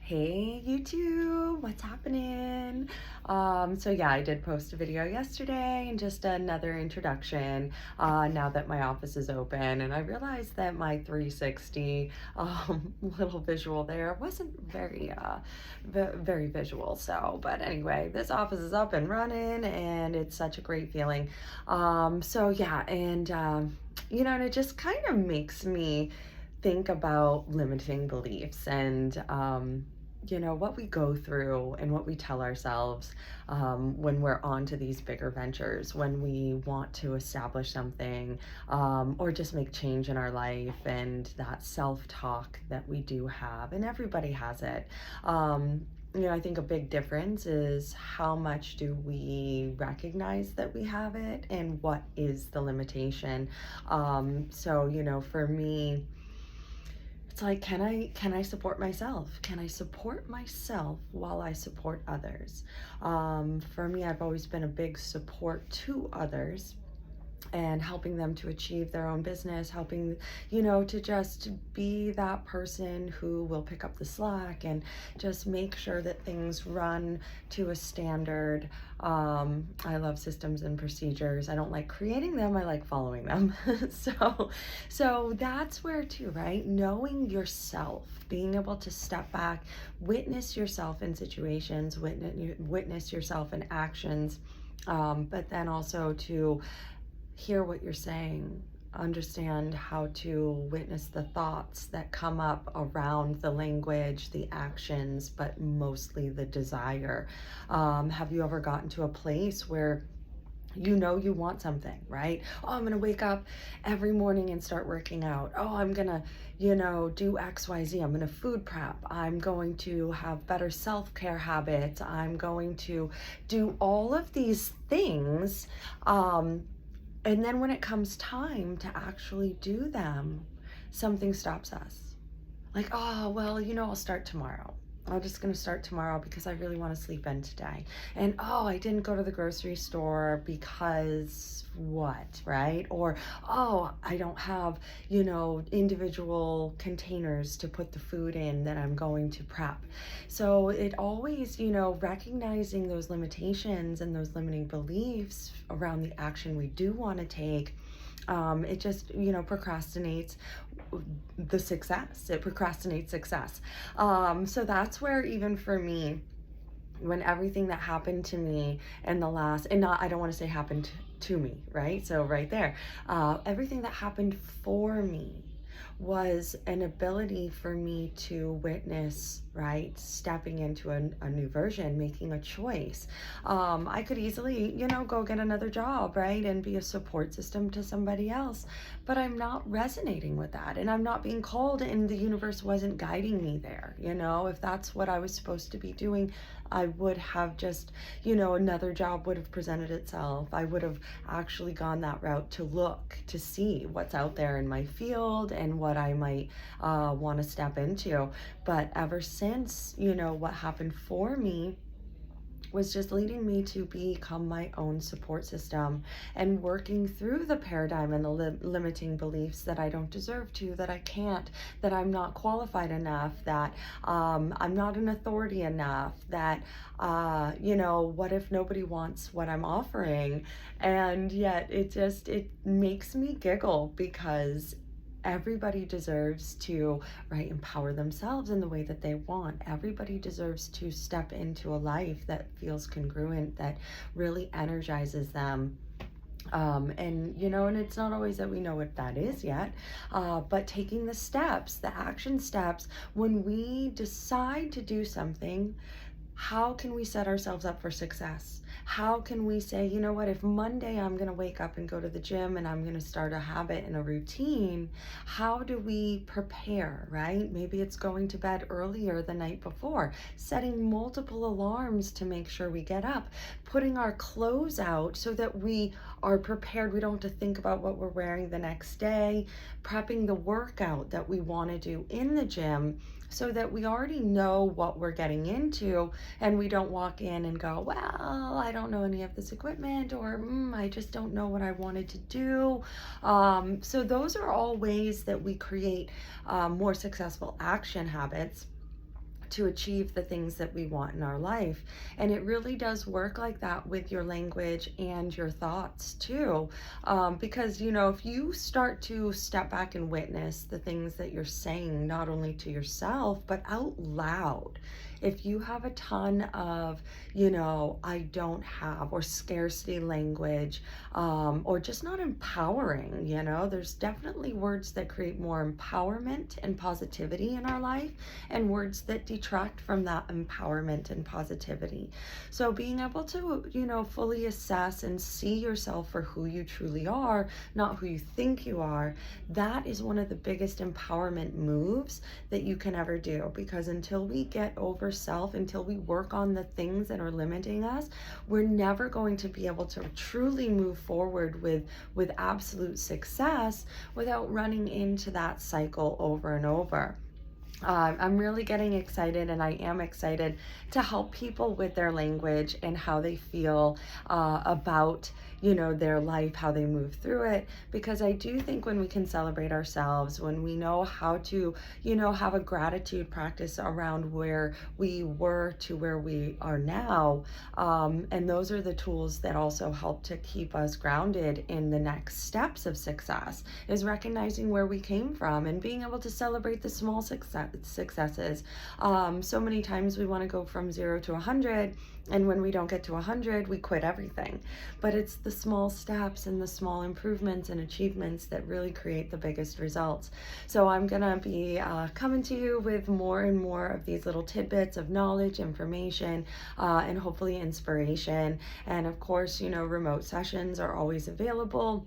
Hey YouTube, what's happening? I did post a video yesterday and just another introduction now that my office is open, and I realized that my 360 little visual there wasn't very visual. But anyway, this office is up and running and it's such a great feeling. And it just kind of makes me think about limiting beliefs and what we go through and what we tell ourselves when we're on to these bigger ventures, when we want to establish something or just make change in our life, and that self-talk that we do have, and everybody has it. I think a big difference is how much do we recognize that we have it and what is the limitation. For me, it's like, can I support myself? Can I support myself while I support others? For me, I've always been a big support to others and helping them to achieve their own business, helping, to just be that person who will pick up the slack and just make sure that things run to a standard. I love systems and procedures. I don't like creating them, I like following them. So that's where too, right? Knowing yourself, being able to step back, witness yourself in situations, witness yourself in actions, but then also to hear what you're saying, understand how to witness the thoughts that come up around the language, the actions, but mostly the desire. Have you ever gotten to a place where you want something, right? Oh, I'm gonna wake up every morning and start working out. Oh, I'm gonna, do XYZ. I'm gonna food prep. I'm going to have better self-care habits. I'm going to do all of these things. And then when it comes time to actually do them, something stops us. Like, oh, well, I'll start tomorrow. I'm just going to start tomorrow because I really want to sleep in today. And oh, I didn't go to the grocery store because what, right? Or, oh, I don't have, individual containers to put the food in that I'm going to prep. So it always, recognizing those limitations and those limiting beliefs around the action we do want to take, it just, procrastinates the success. It procrastinates success. So that's where, even for me, when everything that happened to me in the last, and not, I don't want to say happened to me, right? So right there, everything that happened for me was an ability for me to witness, right? Stepping into a new version, making a choice. I could easily, go get another job, right? And be a support system to somebody else, but I'm not resonating with that. And I'm not being called, and the universe wasn't guiding me there. If that's what I was supposed to be doing, I would have just, another job would have presented itself. I would have actually gone that route to look, to see what's out there in my field and what I might want to step into. But ever since, what happened for me was just leading me to become my own support system and working through the paradigm and the limiting beliefs that I don't deserve to, that I can't, that I'm not qualified enough, that I'm not an authority enough, that, what if nobody wants what I'm offering? And yet it makes me giggle because everybody deserves to, right, empower themselves in the way that they want. Everybody deserves to step into a life that feels congruent, that really energizes them. And it's not always that we know what that is yet, but taking the steps, the action steps, when we decide to do something, how can we set ourselves up for success? How can we say, if Monday I'm going to wake up and go to the gym and I'm going to start a habit and a routine, how do we prepare, right? Maybe it's going to bed earlier the night before, setting multiple alarms to make sure we get up, putting our clothes out so that we are prepared. We don't have to think about what we're wearing the next day, prepping the workout that we want to do in the gym, so that we already know what we're getting into and we don't walk in and go, well, I don't know any of this equipment, or I just don't know what I wanted to do. So those are all ways that we create more successful action habits to achieve the things that we want in our life. And it really does work like that with your language and your thoughts too. Because, if you start to step back and witness the things that you're saying, not only to yourself, but out loud, if you have a ton of, I don't have, or scarcity language, or just not empowering, there's definitely words that create more empowerment and positivity in our life, and words that detract from that empowerment and positivity. So being able to, fully assess and see yourself for who you truly are, not who you think you are, that is one of the biggest empowerment moves that you can ever do. Because until we get over self, until we work on the things that are limiting us, we're never going to be able to truly move forward with absolute success without running into that cycle over and over. I'm really getting excited, and I am excited to help people with their language and how they feel about, their life, how they move through it. Because I do think when we can celebrate ourselves, when we know how to, have a gratitude practice around where we were to where we are now, and those are the tools that also help to keep us grounded in the next steps of success, is recognizing where we came from and being able to celebrate the small successes. So many times we want to go from 0 to 100, and when we don't get to 100, we quit everything. But it's the small steps and the small improvements and achievements that really create the biggest results. So I'm gonna be coming to you with more and more of these little tidbits of knowledge, information, and hopefully inspiration. And of course, remote sessions are always available.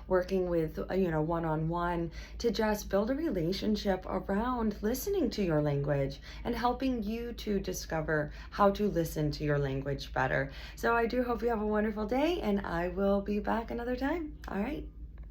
Working with, one-on-one, to just build a relationship around listening to your language and helping you to discover how to listen to your language better. So I do hope you have a wonderful day, and I will be back another time. All right.